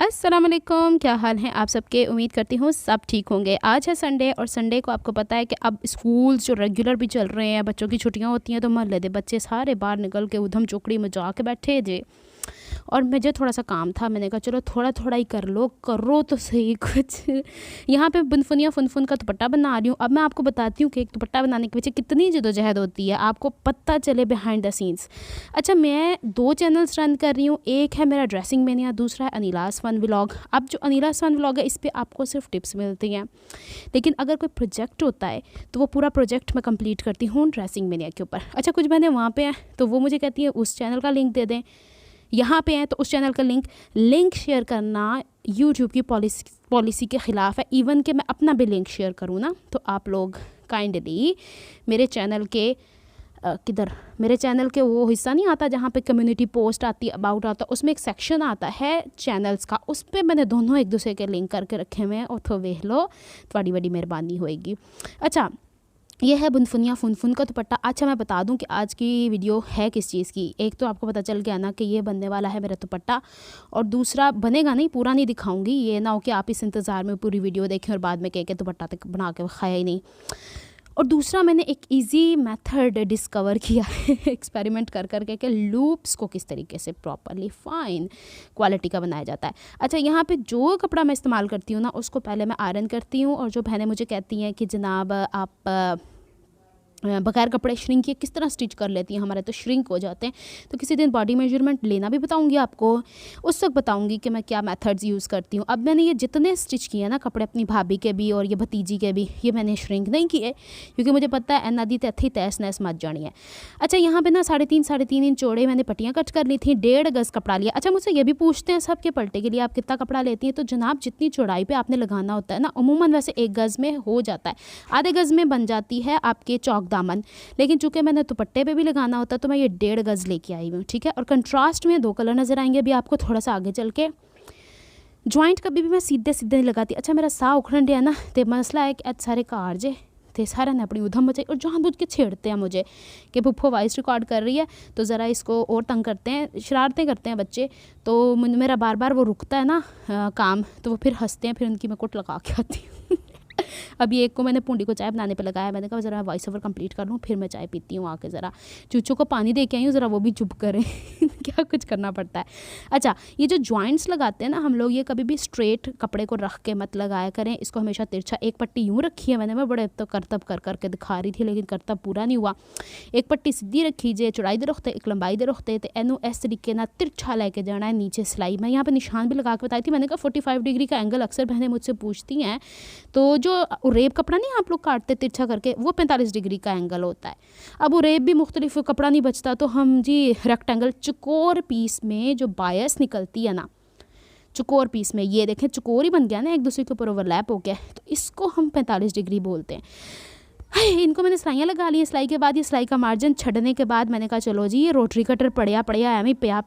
अस्सलाम वालेकुम, क्या हाल है आप सबके। उम्मीद करती हूँ सब ठीक होंगे। आज है संडे और संडे को आपको पता है कि अब स्कूल जो रेगुलर भी चल रहे हैं, बच्चों की छुट्टियाँ होती हैं तो मोहल्ले दे बच्चे सारे बाहर निकल के उधम चौकड़ी में जा के बैठे जे। और मुझे थोड़ा सा काम था, मैंने कहा चलो थोड़ा थोड़ा ही कर लो, करो तो सही कुछ। यहाँ पे बुनफुनिया फुनफुन का दुपट्टा बना रही हूँ। अब मैं आपको बताती हूँ कि एक दुपट्टा बनाने के पीछे कितनी जदोजहद होती है, आपको पता चले बिहाइंड द सीन्स। अच्छा, मैं 2 चैनल्स रन कर रही हूँ। एक है मेरा ड्रेसिंग मेनिया, दूसरा है अनिलास फन व्लॉग। अब जो अनिलास फन व्लॉग है इस पर आपको सिर्फ टिप्स मिलती हैं, लेकिन अगर कोई प्रोजेक्ट होता है तो वो पूरा प्रोजेक्ट मैं कंप्लीट करती हूँ ड्रेसिंग मेनिया के ऊपर। अच्छा, कुछ बहनें वहाँ पे हैं तो वो मुझे कहती है उस चैनल का लिंक दे दें, यहाँ पे हैं तो उस चैनल का लिंक शेयर करना यूट्यूब की पॉलिसी के ख़िलाफ़ है। इवन कि मैं अपना भी लिंक शेयर करूँ ना तो आप लोग काइंडली मेरे चैनल के मेरे चैनल के वो हिस्सा नहीं आता जहाँ पे कम्युनिटी पोस्ट आती है, अबाउट आता है, उसमें एक सेक्शन आता है चैनल्स का, उस पर मैंने दोनों एक दूसरे के लिंक करके रखे हुए हैं और तो देख लो, बड़ी बड़ी मेहरबानी होएगी। अच्छा, ये है बुनफुनिया फुनफुन का दुपट्टा। अच्छा, मैं बता दूं कि आज की वीडियो है किस चीज़ की। एक तो आपको पता चल गया ना कि ये बनने वाला है मेरा दुपट्टा, और दूसरा बनेगा नहीं, पूरा नहीं दिखाऊंगी, ये ना हो कि आप इस इंतज़ार में पूरी वीडियो देखें और बाद में कह के दुपट्टा तक बना के खाया ही नहीं। और दूसरा मैंने एक इजी मेथड डिस्कवर किया है एक्सपेरिमेंट कर करके कि लूप्स को किस तरीके से प्रॉपरली फाइन क्वालिटी का बनाया जाता है। अच्छा, यहाँ पे जो कपड़ा मैं इस्तेमाल करती हूँ ना उसको पहले मैं आयरन करती हूँ, और जो बहनें मुझे कहती हैं कि जनाब आप बगैर कपड़े श्रिंक किए किस तरह स्टिच कर लेती हैं, हमारे तो श्रिंक हो जाते हैं, तो किसी दिन बॉडी मेजरमेंट लेना भी बताऊंगी आपको, उस वक्त बताऊंगी कि मैं क्या मेथड्स यूज़ करती हूँ। अब मैंने ये जितने स्टिच किए ना कपड़े, अपनी भाभी के भी और ये भतीजी के भी, ये मैंने श्रिंक नहीं किए क्योंकि मुझे पता है एना दी तैथी तैस नैस मच जानी है। अच्छा, यहाँ पे ना 3.5 इंच चौड़े मैंने पट्टियाँ कट कर ली थी, 1.5 गज़ कपड़ा लिया। अच्छा, मुझसे ये भी पूछते हैं सब के पलटे के लिए आप कितना कपड़ा लेती हैं, तो जनाब जितनी चौड़ाई पर आपने लगाना होता है ना, अमूमन वैसे 1 गज़ में हो जाता है, आधे गज़ में बन जाती है आपके चौक दामन, लेकिन चूंकि मैंने दुपट्टे पे भी लगाना होता तो मैं ये 1.5 गज़ लेके आई हूँ, ठीक है। और कंट्रास्ट में 2 कलर नज़र आएंगे अभी आपको थोड़ा सा आगे चल के। जॉइंट कभी भी मैं सीधे सीधे नहीं लगाती। अच्छा, मेरा साह उखड़न दिया ना तो मसला है कि सारे कार जे थे, सारे ने अपनी उधम मचाई और जानबूझ के छेड़ते हैं मुझे कि पुप्पो वॉइस रिकॉर्ड कर रही है तो ज़रा इसको और तंग करते हैं, शरारतें करते हैं बच्चे, तो मेरा बार बार वो रुकता है ना काम, तो वो फिर हंसते हैं, फिर उनकी मैं कुट लगा के आती हूँ। अभी एक को मैंने पूंडी को चाय बनाने पे लगाया, मैंने कहा ज़रा मैं वॉइस ओवर कंप्लीट कर लूँ फिर मैं चाय पीती हूँ, आके ज़रा चूचों को पानी दे के आई हूँ, ज़रा वो भी चुप करें क्या कुछ करना पड़ता है। अच्छा, ये जो जॉइंट्स लगाते हैं ना हम लोग, ये कभी भी स्ट्रेट कपड़े को रख के मत लगाया करें, इसको हमेशा तिरछा। एक पट्टी यूँ रखी है मैंने, मैं बड़े तो करतब कर करके दिखा रही थी लेकिन करतब पूरा नहीं हुआ। एक पट्टी सीधी रखी जे, चौड़ाई दे रखते, एक लंबाई दे रखते, तो एनू इस तरीके ना तिरछा लेके जाना है नीचे सिलाई। मैं यहाँ पर निशान भी लगा के बताई थी, मैंने कहा 45 डिग्री का एंगल अक्सर बहनें मुझसे पूछती हैं, तो जो रेप कपड़ा नहीं आप लोग काटते तिरछा करके, वो 45 डिग्री का एंगल होता है। अब रेप भी मुख्तलिफ कपड़ा नहीं बचता तो हम जी रेक्टेंगल चकोर पीस में जो बायस निकलती है ना, चकोर पीस में, ये देखें चकोर ही बन गया ना, एक दूसरे के ऊपर ओवरलैप हो गया, तो इसको हम 45 डिग्री बोलते हैं। इनको मैंने सिलाइयाँ लगा ली। सिलाई के बाद ये सिलाई का मार्जिन छड़ने के बाद मैंने कहा चलो जी ये रोटरी कटर पड़िया एवं पिया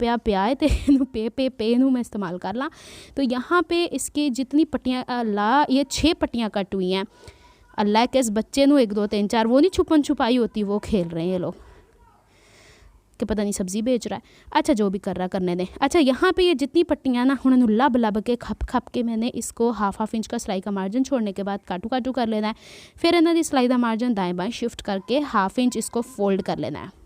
पे मैं इस्तेमाल कर ला। तो यहाँ पे इसकी जितनी पट्टियाँ ये 6 पट्टियाँ कट हुई हैं। अल्लाह के इस बच्चे नू 1 2 3 4 वो नहीं छुपन छुपाई होती, वो खेल रहे हैं ये लोग कि पता नहीं सब्जी बेच रहा है। अच्छा, जो भी कर रहा करने दें। अच्छा, यहाँ पे ये जितनी पट्टियाँ ना हुण लब लब के खप के मैंने इसको हाफ इंच का सिलाई का मार्जिन छोड़ने के बाद काटू कर लेना है। फिर इन्हों की सिलाई का मार्जिन दाएं बाएं शिफ्ट करके हाफ इंच इसको फोल्ड कर लेना है।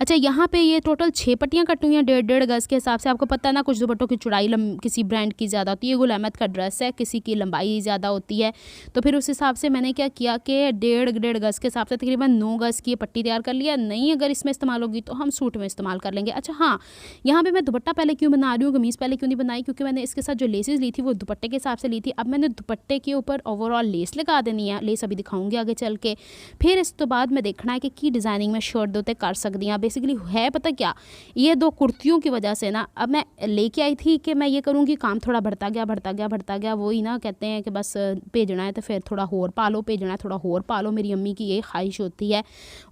अच्छा, यहाँ पे ये टोटल 6 पट्टियाँ कटी हुई हैं 1.5 गज़ के हिसाब से। आपको पता है ना कुछ दुपट्टों की चौड़ाई किसी ब्रांड की ज़्यादा होती है, गुल अहमद का ड्रेस है, किसी की लंबाई ज़्यादा होती है, तो फिर उस हिसाब से मैंने क्या किया कि 1.5 गज़ के हिसाब से तकरीबन 9 गज़ की पट्टी तैयार कर लिया। नहीं अगर इसमें इस्तेमाल होगी तो हम सूट में इस्तेमाल कर लेंगे। अच्छा हाँ, यहाँ पर मैं दुपट्टा पहले क्यों बना रही हूँ, कमीज़ पहले क्यों नहीं बनाई, क्योंकि मैंने इसके साथ जो लेसेस ली थी वो दुपट्टे के हिसाब से ली थी। अब मैंने दुपट्टे के ऊपर ओवरऑल लेस लगा देनी है, लेस अभी दिखाऊंगी आगे चल के। फिर इस तो बाद मैं देखना है कि डिज़ाइनिंग में शर्ट दोते कर सकती हैं। बेसिकली है पता क्या, ये 2 कुर्तियों की वजह से ना अब मैं लेके आई थी कि मैं ये करूँगी, काम थोड़ा बढ़ता गया। वही ना कहते हैं कि बस भेजना है तो फिर थोड़ा होर पा लो, भेजना है थोड़ा होर पा लो। मेरी अम्मी की ये ख्वाहिश होती है,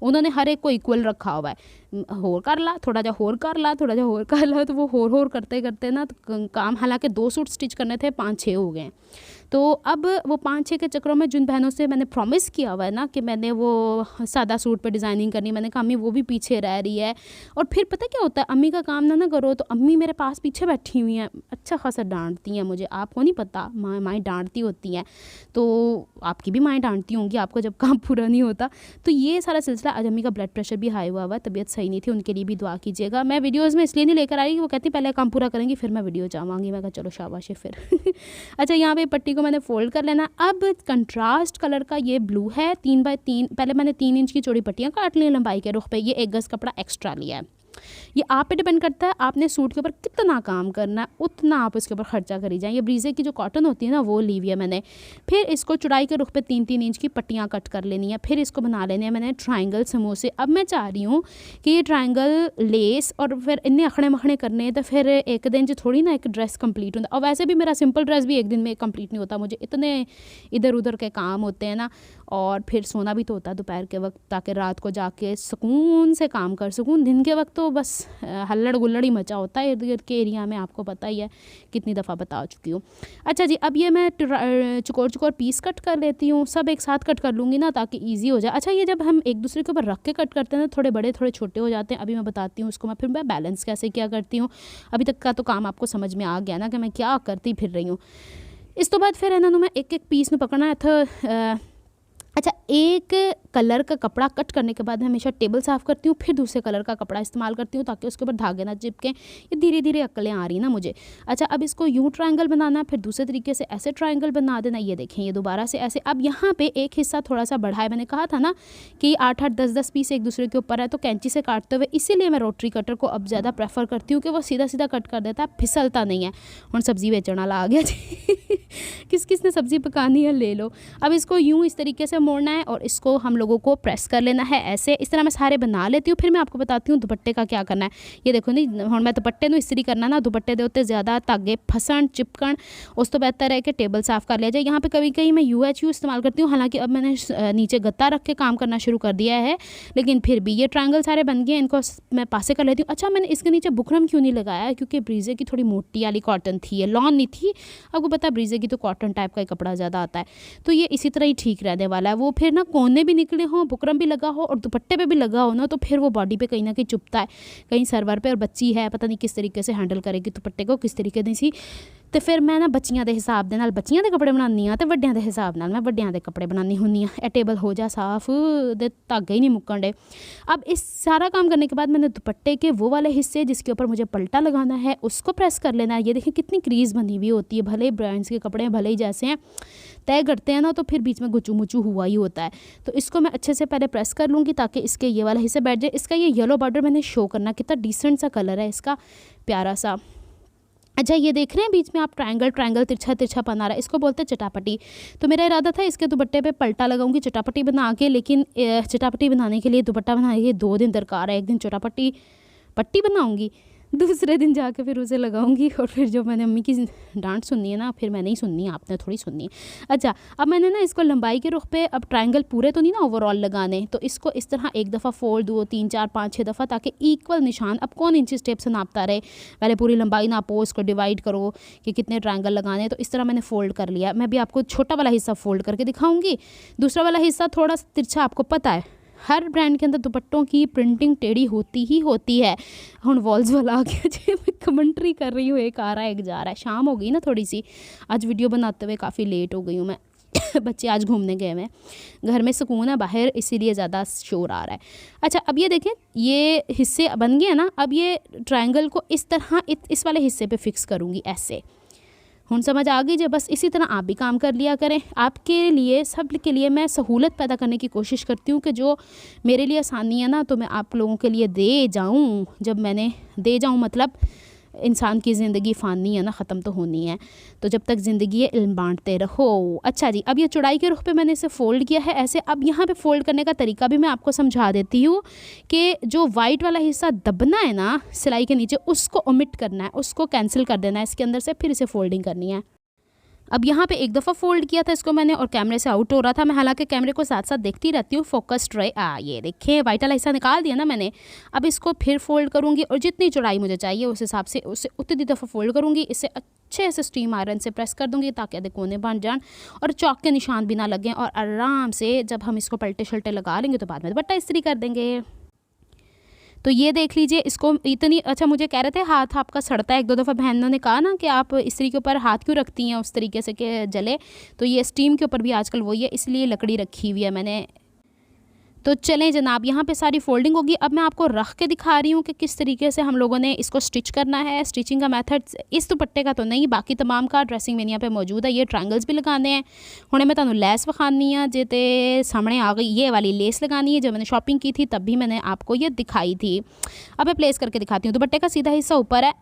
उन्होंने हर एक को इक्वल रखा हुआ है, होर कर ला थोड़ा जा, होर कर ला थोड़ा जा, होर कर ला, तो वो होर करते करते ना तो काम, हालांकि 2 सूट स्टिच करने थे 5-6 हो गए। तो अब वो 5-6 के चक्करों में जिन बहनों से मैंने प्रॉमिस किया हुआ है ना कि मैंने वो सादा सूट पे डिज़ाइनिंग करनी, मैंने कहा अम्मी वो भी पीछे रह रही है। और फिर पता क्या होता है, अम्मी का काम ना करो तो अम्मी मेरे पास पीछे बैठी हुई हैं, अच्छा खासा डांटती हैं मुझे। आपको नहीं पता, माएँ डांटती होती हैं, तो आपकी भी माएँ डांटती होंगी आपको जब काम पूरा नहीं होता। तो ये सारा सिलसिला। आज अम्मी का ब्लड प्रेशर भी हाई हुआ, तबीयत सही नहीं थी, उनके लिए भी दुआ कीजिएगा। मैं वीडियोज़ में इसलिए नहीं लेकर आ रही, वो कहती पहले काम पूरा करेंगी फिर मैं वीडियो जावाँगी। मैं कहा चलो शाबाश है फिर। अच्छा, यहाँ पे पट्टी को मैंने फोल्ड कर लेना। अब कंट्रास्ट कलर का ये ब्लू है, 3x3, पहले मैंने 3 इंच की चौड़ी पट्टियाँ काट ली लंबाई के रुख पे। ये 1 गज़ कपड़ा एक्स्ट्रा लिया है। ये आप पे डिपेंड करता है आपने सूट के ऊपर कितना काम करना है, उतना आप उसके ऊपर खर्चा करी जाएँ। ये ब्रीजे की जो कॉटन होती है ना वो ली हुई है मैंने। फिर इसको चौड़ाई के रुख पे 3-3 इंच की पट्टियाँ कट कर लेनी है। फिर इसको बना लेने हैं मैंने ट्रायंगल समोसे। अब मैं चाह रही हूँ कि ये ट्रायंगल लेस और फिर इन्ने अखड़े मखड़े करने हैं, तो फिर एक दिन जो थोड़ी ना एक ड्रेस कंप्लीट होता। और वैसे भी मेरा सिंपल ड्रेस भी एक दिन में कंप्लीट नहीं होता, मुझे इतने इधर उधर के काम होते हैं ना। और फिर सोना भी तो होता है दोपहर के वक्त, ताकि रात को जाके सुकून से काम कर सकूँ। दिन के वक्त तो बस हल्लड़ गुल्लड़ ही मचा होता है इर्द गिर्द के एरिया में, आपको पता ही है, कितनी दफ़ा बता चुकी हूँ। अच्छा जी, अब ये मैं चुकोर पीस कट कर लेती हूँ। सब एक साथ कट कर लूँगी ना ताकि ईजी हो जाए। अच्छा, ये जब हम एक दूसरे के ऊपर रख के कट करते हैं ना, थोड़े बड़े थोड़े छोटे हो जाते हैं। अभी मैं बताती हूँ उसको मैं फिर मैं बैलेंस कैसे क्या करती हूँ। अभी तक का तो काम आपको समझ में आ गया ना कि मैं क्या करती फिर रही हूँ। इस तो बाद फिर इन्होंने मैं एक एक पीस में पकड़ना है था। अच्छा, एक कलर का कपड़ा कट करने के बाद मैं हमेशा टेबल साफ़ करती हूँ, फिर दूसरे कलर का कपड़ा इस्तेमाल करती हूँ ताकि उसके ऊपर धागे ना चिपकें। ये धीरे धीरे अक्लें आ रही ना मुझे। अच्छा, अब इसको यूँ ट्रायंगल बनाना है, फिर दूसरे तरीके से ऐसे ट्रायंगल बना देना। ये देखें, ये दोबारा से ऐसे। अब यहाँ पे एक हिस्सा थोड़ा सा बढ़ा है, मैंने कहा था ना कि 8-8 10-10 पीस एक दूसरे के ऊपर है, तो कैंची से काटते हुए, इसीलिए मैं रोटरी कटर को अब ज़्यादा प्रेफर करती हूँ कि वो सीधा सीधा कट कर देता है, फिसलता नहीं है। और सब्ज़ी बेचने वाला आ गया जी। किस किस ने सब्ज़ी पकानी है ले लो। अब इसको यूँ इस तरीके से मोड़ना है और इसको हम लोगों को प्रेस कर लेना है ऐसे। इस तरह मैं सारे बना लेती हूँ। फिर मैं आपको बताती हूँ दुपट्टे का क्या करना है। ये देखो नहीं, हम मैं दुपट्टे नूं इस्त्री करना ना, दुपट्टे दे उत्ते ज़्यादा धागे फसन चिपकन, उस तो बेहतर है कि टेबल साफ़ कर लिया जाए। यहाँ पे कभी कहीं मैं UHU इस्तेमाल करती हूँ, हालांकि अब मैंने नीचे गत्ता रख के काम करना शुरू कर दिया है, लेकिन फिर भी ये ट्रायंगल सारे बन गए, इनको मैं पासे कर लेती हूँ। अच्छा, मैंने इसके नीचे बुकरम क्यों नहीं लगाया, क्योंकि ब्रीजे की थोड़ी मोटी वाली कॉटन थी, ये लॉन नहीं थी। आपको पता है ब्रीजे की तो कॉटन टाइप का कपड़ा ज़्यादा आता है, तो ये इसी तरह ही ठीक रहने वाला है। वो फिर ना कोने भी निकले हों, बुकरम भी लगा हो और दुपट्टे पे भी लगा हो ना, तो फिर वो बॉडी पे कहीं ना कहीं चुभता है, कहीं सरवर पे। और बच्ची है, पता नहीं किस तरीके से हैंडल करेगी दुपट्टे को, किस तरीके नहीं सी। तो फिर मैं ना बच्चियां के हिसाब के नाल बच्चियां के कपड़े बनानी हाँ, तो वड्डियां के हिसाब नाल मैं वड्डियां के कपड़े बनानी हुन्नी हाँ। टेबल हो जा साफ, दे धागे ही नहीं मुक्कन डे। अब इस सारा काम करने के बाद मैंने दुपट्टे के वो वाले हिस्से जिसके ऊपर मुझे पलटा लगाना है उसको प्रेस कर लेना है। ये देखिए कितनी क्रीज बनी हुई होती है, भले ही ब्रांड्स के कपड़े भले ही जैसे हैं तय करते हैं ना, तो फिर बीच में गुचू मुचू हुआ ही होता है। तो इसको मैं अच्छे से पहले प्रेस कर लूँगी ताकि इसके ये वाला हिस्से बैठ जाए। इसका ये येलो बॉर्डर मैंने शो करना, कितना डिसेंट सा कलर है इसका, प्यारा सा। अच्छा, ये देख रहे हैं बीच में आप ट्रायंगल तिरछा तिरछा बना रहा है, इसको बोलते हैं चटापटी। तो मेरा इरादा था इसके दुपट्टे पे पलटा लगाऊंगी चटापटी बना के, लेकिन चटापटी बनाने के लिए, दुपट्टा बनाने के लिए 2 दिन दरकार है। एक दिन चटापटी पट्टी बनाऊंगी, दूसरे दिन जाके फिर उसे लगाऊंगी, और फिर जो मैंने अम्मी की डांट सुननी है ना, फिर मैंने ही सुननी है, आपने थोड़ी सुननी है। अच्छा, अब मैंने ना इसको लंबाई के रुख पे, अब ट्रायंगल पूरे तो नहीं ना ओवरऑल लगाने, तो इसको इस तरह एक दफ़ा फोल्ड 2 3 4 5 6 दफ़ा, ताकि इक्वल निशान, अब कौन इंची टेप से नापता रहे, पहले पूरी लंबाई नापो, इसको डिवाइड करो कि कितने ट्रायंगल लगाने। तो इस तरह मैंने फ़ोल्ड कर लिया। मैं भी आपको छोटा वाला हिस्सा फ़ोल्ड करके दिखाऊँगी, दूसरा वाला हिस्सा थोड़ा तिरछा। आपको पता है हर ब्रांड के अंदर दुपट्टों की प्रिंटिंग टेढ़ी होती ही होती है। हुण वॉल्स वाला आ गया जी, मैं कमेंट्री कर रही हूँ, एक आ रहा है एक जा रहा है। शाम हो गई ना थोड़ी सी, आज वीडियो बनाते हुए काफ़ी लेट हो गई हूँ मैं। बच्चे आज घूमने गए हैं, घर में सुकून है, बाहर इसीलिए ज़्यादा शोर आ रहा है। अच्छा, अब ये देखें, ये हिस्से बन गए ना। अब ये ट्रायंगल को इस तरह इस वाले हिस्से पे फिक्स करूँगी ऐसे। हुण समझ आ गई जो, बस इसी तरह आप भी काम कर लिया करें। आपके लिए, सब के लिए मैं सहूलत पैदा करने की कोशिश करती हूँ कि जो मेरे लिए आसानी है ना, तो मैं आप लोगों के लिए दे जाऊँ। जब मैंने दे जाऊँ, मतलब इंसान की ज़िंदगी फ़ानी है ना, ख़त्म तो होनी है, तो जब तक ज़िंदगी है इल्म बांटते रहो। अच्छा जी, अब ये चौड़ाई के रुख पे मैंने इसे फ़ोल्ड किया है ऐसे। अब यहाँ पे फ़ोल्ड करने का तरीका भी मैं आपको समझा देती हूँ कि जो वाइट वाला हिस्सा दबना है ना सिलाई के नीचे, उसको ओमिट करना है, उसको कैंसिल कर देना है इसके अंदर से, फिर इसे फ़ोल्डिंग करनी है। अब यहाँ पे एक दफ़ा फोल्ड किया था इसको मैंने और कैमरे से आउट हो रहा था। मैं हालांकि कैमरे को साथ साथ देखती रहती हूँ, फोकस्ड रहे। ये देखिए वाइट वाला हिस्सा निकाल दिया ना मैंने। अब इसको फिर फोल्ड करूँगी और जितनी चौड़ाई मुझे चाहिए उस हिसाब से उसे उतनी दफ़ा फोल्ड करूँगी। इसे अच्छे से स्टीम आयरन से प्रेस कर दूँगी ताकि आधे कोने बन जाएं और चौक के निशान भी ना लगें। और आराम से जब हम इसको पलटे शल्टे लगा लेंगे तो बाद में दुपट्टा इस्त्री कर देंगे। तो ये देख लीजिए इसको इतनी अच्छा। मुझे कह रहे थे हाथ आपका सड़ता है, एक दो दफ़ा बहनों ने कहा ना कि आप इस्त्री के ऊपर हाथ क्यों रखती हैं उस तरीके से कि जले। तो ये स्टीम के ऊपर भी आजकल वही है, इसलिए लकड़ी रखी हुई है मैंने। तो चलें जनाब, यहाँ पे सारी फोल्डिंग होगी। अब मैं आपको रख के दिखा रही हूँ कि किस तरीके से हम लोगों ने इसको स्टिच करना है। स्टिचिंग का मेथड इस दुपट्टे का तो नहीं, बाकी तमाम का ड्रेसिंग मेनिया पे मौजूद है। ये ट्रायंगल्स भी लगाने हैं। हुणे मैं तुहानू लैस विखानी है जेते सामने आ गई। ये वाली लेस लगानी है, जब मैंने शॉपिंग की थी तब भी मैंने आपको ये दिखाई थी। अब मैं प्लेस करके दिखाती हूँ। दुपट्टे का सीधा हिस्सा ऊपर है,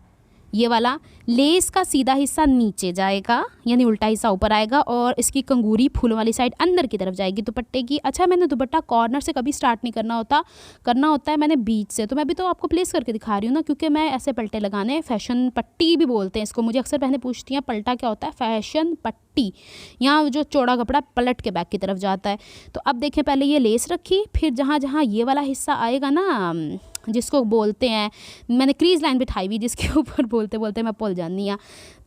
ये वाला लेस का सीधा हिस्सा नीचे जाएगा, यानी उल्टा हिस्सा ऊपर आएगा और इसकी कंगूरी फूलों वाली साइड अंदर की तरफ जाएगी दुपट्टे की। अच्छा, मैंने दुपट्टा कॉर्नर से कभी स्टार्ट नहीं करना होता है मैंने बीच से। तो मैं भी तो आपको प्लेस करके दिखा रही हूँ ना, क्योंकि मैं ऐसे पलटे लगाने, फैशन पट्टी भी बोलते हैं इसको। मुझे अक्सर बहनें पूछती हैं पलटा क्या होता है। फैशन पट्टी, यहाँ जो चौड़ा कपड़ा पलट के बैक की तरफ जाता है। तो अब देखें, पहले ये लेस रखी, फिर जहाँ जहाँ ये वाला हिस्सा आएगा ना जिसको बोलते हैं, मैंने क्रीज लाइन बिठाई हुई जिसके ऊपर बोलते बोलते मैं भूल जानी हाँ।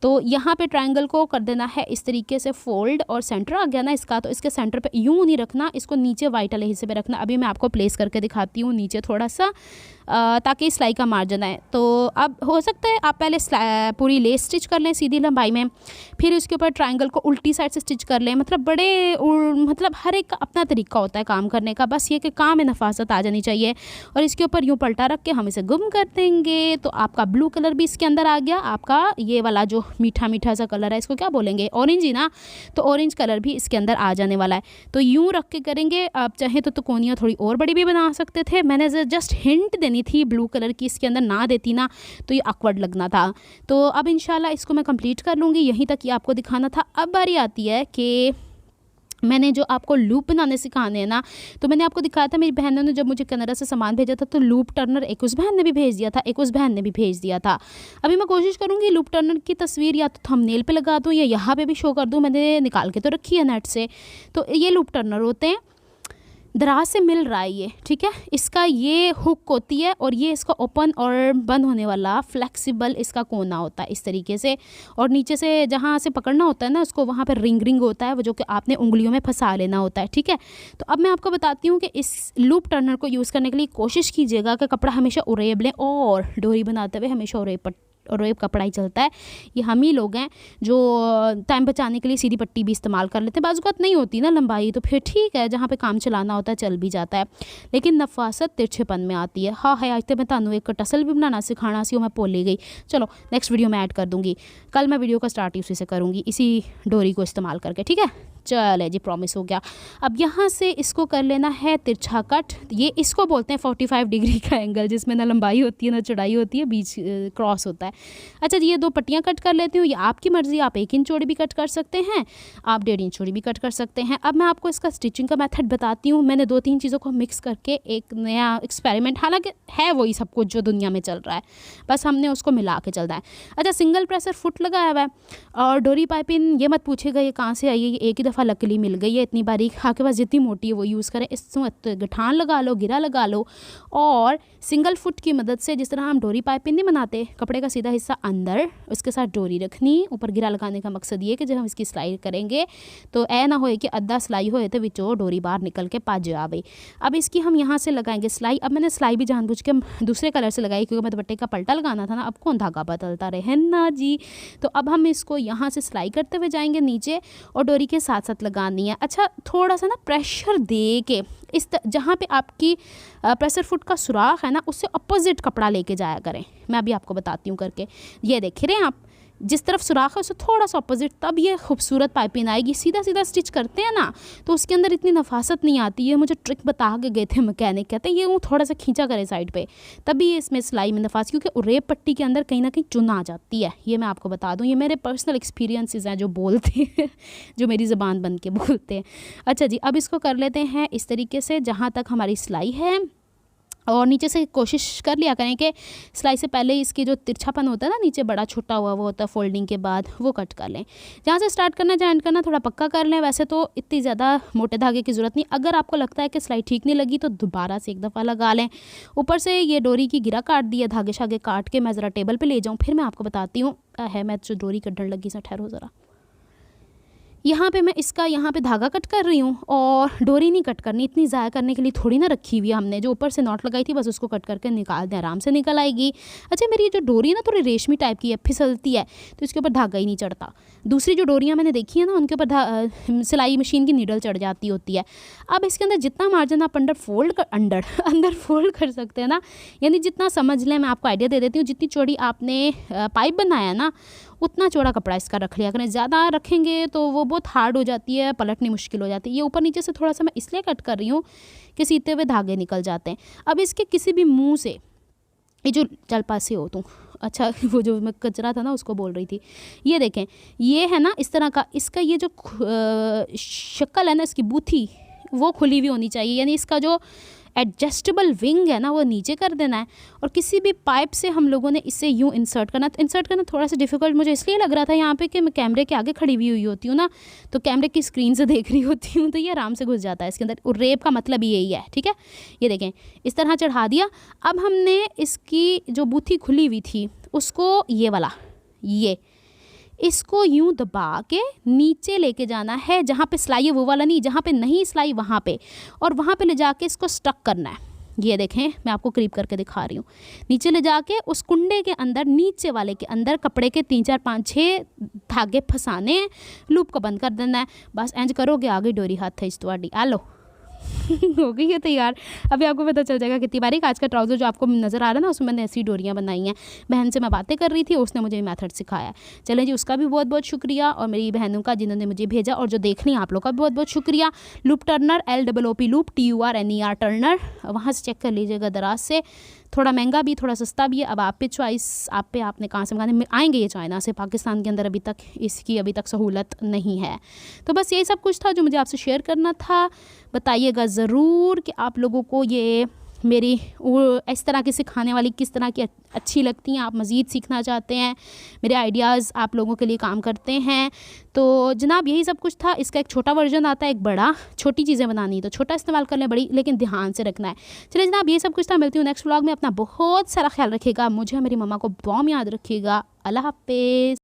तो यहाँ पे ट्रायंगल को कर देना है इस तरीके से फोल्ड, और सेंटर आ गया ना इसका, तो इसके सेंटर पे यूँ नहीं रखना, इसको नीचे वाइट वाले हिस्से पे रखना। अभी मैं आपको प्लेस करके दिखाती हूँ नीचे थोड़ा सा, ताकि सिलाई का मार्जिन आए। तो अब हो सकता है आप पहले पूरी लेस स्टिच कर लें सीधी लंबाई में, फिर उसके ऊपर ट्रायंगल को उल्टी साइड से स्टिच कर लें। मतलब हर एक का अपना तरीका होता है काम करने का, बस ये कि काम में नफासत आ जानी चाहिए। और इसके ऊपर यूँ पलटा रख के हम इसे गुम कर देंगे। तो आपका ब्लू कलर भी इसके अंदर आ गया। आपका ये वाला जो मीठा मीठा सा कलर है, इसको क्या बोलेंगे, ऑरेंज ही ना, तो ऑरेंज कलर भी इसके अंदर आ जाने वाला है। तो यूँ रख के करेंगे। आप चाहें तो कोनियाँ थोड़ी और बड़ी भी बना सकते थे। मैंने जस्ट हिंट देनी थी ब्लू कलर की, इसके अंदर ना देती ना तो ये ऑकवर्ड लगना था। तो अब इंशाल्लाह इसको मैं कंप्लीट कर लूँगी। यहीं तक ये आपको दिखाना था। अब बारी आती है कि मैंने जो आपको लूप बनाने सिखाने हैं ना, तो मैंने आपको दिखाया था, मेरी बहनों ने जब मुझे कनाडा से सामान भेजा था तो लूप टर्नर एक उस बहन ने भी भेज दिया था, एक उस बहन ने भी भेज दिया था। अभी मैं कोशिश करूँगी लूप टर्नर की तस्वीर या तो थंबनेल पे लगा दूँ या यहाँ पे भी शो कर दूँ। मैंने निकाल के तो रखी है नेट से। तो ये लूप टर्नर होते हैं, दराज से मिल रहा है ये, ठीक है। इसका ये हुक होती है और ये इसका ओपन और बंद होने वाला फ्लेक्सिबल इसका कोना होता है इस तरीके से। और नीचे से जहाँ से पकड़ना होता है ना उसको, वहाँ पर रिंग होता है वो, जो कि आपने उंगलियों में फंसा लेना होता है, ठीक है। तो अब मैं आपको बताती हूँ कि इस लूप टर्नर को यूज़ करने के लिए कोशिश कीजिएगा कि कपड़ा हमेशा उरेब लें, और डोरी बनाते हुए हमेशा उरेब कपड़ा ही चलता है। ये हम ही लोग हैं जो टाइम बचाने के लिए सीधी पट्टी भी इस्तेमाल कर लेते हैं। बाज़ नहीं होती ना लंबाई, तो फिर ठीक है, जहाँ पे काम चलाना होता है चल भी जाता है, लेकिन नफासत तिरछेपन में आती है। हाँ है, आज तो मैं तानू एक टसल भी बनाना सिखाना सी, मैं भूल गई। चलो नेक्स्ट वीडियो में ऐड कर दूँगी। कल मैं वीडियो का स्टार्ट उसी से करूँगी, इसी डोरी को इस्तेमाल करके, ठीक है। चले जी, प्रॉमिस हो गया। अब यहाँ से इसको कर लेना है तिरछा कट। ये इसको बोलते हैं 45 डिग्री का एंगल, जिसमें ना लंबाई होती है ना चौड़ाई होती है, बीच क्रॉस होता है। अच्छा जी, ये 2 पट्टियाँ कट कर लेती हूँ। ये आपकी मर्ज़ी, आप 1 इंच चौड़ी भी कट कर सकते हैं, आप 1.5 इंच चौड़ी भी कट कर सकते हैं। अब मैं आपको इसका स्टिचिंग का मेथड बताती हूँ। मैंने 2-3 चीज़ों को मिक्स करके एक नया एक्सपेरिमेंट, हालांकि है वही सब कुछ जो दुनिया में चल रहा है, बस हमने उसको मिला के चलना है। अच्छा, सिंगल प्रेशर फुट लगाया हुआ है और डोरी पाइपिंग, ये मत पूछेगा ये कहाँ से आई है, ये एक ही दफ़ा लकड़ी मिल गई है इतनी बारीक। आपके पास जितनी मोटी है वो यूज़ करें। इसमें गठान लगा लो, गिरा लगा लो, और सिंगल फुट की मदद से, जिस तरह हम डोरी पाइपिंग नहीं बनाते, कपड़े का सीधा हिस्सा अंदर, उसके साथ डोरी रखनी, ऊपर गिरा लगाने का मकसद ये कि जब हम इसकी सिलाई करेंगे तो ऐ ना होए कि अद्धा सिलाई होए तो विचों डोरी बाहर निकल के पज आवे। अब इसकी हम यहाँ से लगाएंगे सिलाई। अब मैंने सिलाई भी जानबूझ के दूसरे कलर से लगाई क्योंकि मैं दुपट्टे का पलटा लगाना था ना, अब कौन धागा बदलता रहे, है ना जी। तो अब हम इसको यहाँ से सिलाई करते हुए जाएंगे नीचे और डोरी के साथ साथ लगानी है। अच्छा, थोड़ा सा ना प्रेशर दे के इस जहाँ पे आपकी प्रेशर फुट का सुराख है ना, उससे अपोजिट कपड़ा लेके जाया करें। मैं अभी आपको बताती हूँ करके। ये देख रहे हैं आप, जिस तरफ सुराख है उससे थोड़ा सा अपोजिट, तब ये खूबसूरत पाइपिंग आएगी। सीधा सीधा स्टिच करते हैं ना तो उसके अंदर इतनी नफासत नहीं आती है। मुझे ट्रिक बता के गए थे मैकेनिक, कहते हैं ये वो थोड़ा सा खींचा करे साइड पे, तभी ये इसमें सिलाई में नफास, क्योंकि उरेब पट्टी के अंदर कहीं ना कहीं चुन आ जाती है। ये मैं आपको बता दूँ, ये मेरे पर्सनल एक्सपीरियंसेस हैं जो बोलते हैं जो मेरी ज़बान बन के बोलते हैं। अच्छा जी, अब इसको कर लेते हैं इस तरीके से जहाँ तक हमारी सिलाई है। और नीचे से कोशिश कर लिया करें कि सिलाई से पहले इसकी जो तिरछापन होता है ना, नीचे बड़ा छोटा हुआ वो होता है फोल्डिंग के बाद, वो कट कर लें। जहाँ से स्टार्ट करना जहाँ एंड करना थोड़ा पक्का कर लें। वैसे तो इतनी ज़्यादा मोटे धागे की ज़रूरत नहीं, अगर आपको लगता है कि सिलाई ठीक नहीं लगी तो दोबारा से एक दफ़ा लगा लें। ऊपर से ये डोरी की गिरा काट दिया, धागे शागे काट के मैं ज़रा टेबल पर ले जाऊँ, फिर मैं आपको बताती हूँ। है मैं जो डोरी कटने लगी से, ठहरो ज़रा। यहाँ पे मैं इसका यहाँ पे धागा कट कर रही हूँ और डोरी नहीं कट करनी, इतनी ज़ाया करने के लिए थोड़ी ना रखी हुई है हमने। जो ऊपर से नॉट लगाई थी बस उसको कट करके निकाल दें, आराम से निकल आएगी। अच्छा, मेरी जो डोरी है ना थोड़ी रेशमी टाइप की है, फिसलती है, तो इसके ऊपर धागा ही नहीं चढ़ता। दूसरी जो डोरियाँ मैंने देखी है ना उनके ऊपर सिलाई मशीन की नीडल चढ़ जाती होती है। अब इसके अंदर जितना मार्जिन आप अंदर फोल्ड कर सकते हैं ना, यानी जितना समझ लें, मैं आपको आइडिया दे देती हूँ, जितनी चौड़ी आपने पाइप बनाया ना उतना चौड़ा कपड़ा इसका रख लिया करें। ज़्यादा रखेंगे तो वो बहुत हार्ड हो जाती है, पलटनी मुश्किल हो जाती है। ये ऊपर नीचे से थोड़ा सा मैं इसलिए कट कर रही हूँ कि सीते हुए धागे निकल जाते हैं। अब इसके किसी भी मुंह से, ये जो चल पास से हो तुम, अच्छा वो जो मैं कचरा था ना उसको बोल रही थी, ये देखें, ये है ना इस तरह का, इसका ये जो शक्ल है ना, इसकी बूथी वो खुली हुई होनी चाहिए, यानी इसका जो एडजस्टेबल विंग है ना वो नीचे कर देना है। और किसी भी पाइप से हम लोगों ने इसे यूँ इंसर्ट करना। तो इंसर्ट करना थोड़ा सा डिफ़िकल्ट मुझे इसलिए लग रहा था यहाँ पे कि मैं कैमरे के आगे खड़ी हुई होती हूँ ना, तो कैमरे की स्क्रीन से देख रही होती हूँ, तो ये आराम से घुस जाता है इसके अंदर। और रेप का मतलब ही यही है, ठीक है। ये देखें, इस तरह चढ़ा दिया। अब हमने इसकी जो बूथी खुली हुई थी उसको, ये वाला, ये इसको यूं दबा के नीचे लेके जाना है, जहाँ पे सिलाई है वो वाला नहीं, जहाँ पे नहीं सिलाई वहाँ पे, और वहाँ पे ले जाके इसको स्टक करना है। ये देखें, मैं आपको करीब करके दिखा रही हूँ। नीचे ले जाके उस कुंडे के अंदर, नीचे वाले के अंदर कपड़े के 3 4 5 6 धागे फंसाने हैं, लूप को बंद कर देना है। बस इंज करोगे, आ गई डोरी हाथ है इस तुम्हारी। आलो हो गई है तैयार। अभी आपको पता चल जाएगा कितनी बारीक। आज का ट्राउज़र जो आपको नज़र आ रहा है ना, उसमें मैंने ऐसी डोरियाँ बनाई हैं। बहन से मैं बातें कर रही थी, उसने मुझे मेथड सिखाया। चलें जी, उसका भी बहुत बहुत शुक्रिया, और मेरी बहनों का जिन्होंने मुझे भेजा, और जो देख रही हैं आप लोग का भी बहुत बहुत शुक्रिया। Loop Turner, LOOP loop, TURNER Turner, वहाँ से चेक कर लीजिएगा दराज से। थोड़ा महंगा भी, थोड़ा सस्ता भी है। अब आप पे चॉइस, आप पे, आपने कहाँ से मंगाने। आएंगे ये चाइना से, पाकिस्तान के अंदर अभी तक इसकी सहूलत नहीं है। तो बस यही सब कुछ था जो मुझे आपसे शेयर करना था। बताइएगा ज़रूर कि आप लोगों को ये मेरी इस तरह की सिखाने वाली किस तरह की अच्छी लगती हैं। आप मज़ीद सीखना चाहते हैं, मेरे आइडियाज़ आप लोगों के लिए काम करते हैं। तो जनाब यही सब कुछ था। इसका एक छोटा वर्जन आता है, एक बड़ा। छोटी चीज़ें बनानी है तो छोटा इस्तेमाल कर लें, बड़ी लेकिन ध्यान से रखना है। चलिए जनाब, ये सब कुछ था। मिलती हूँ नेक्स्ट व्लॉग में। अपना बहुत सारा ख्याल रखिएगा, मुझे, मेरी मम्मा को दुआ में याद रखिएगा। अल्लाह हाफ़िज़।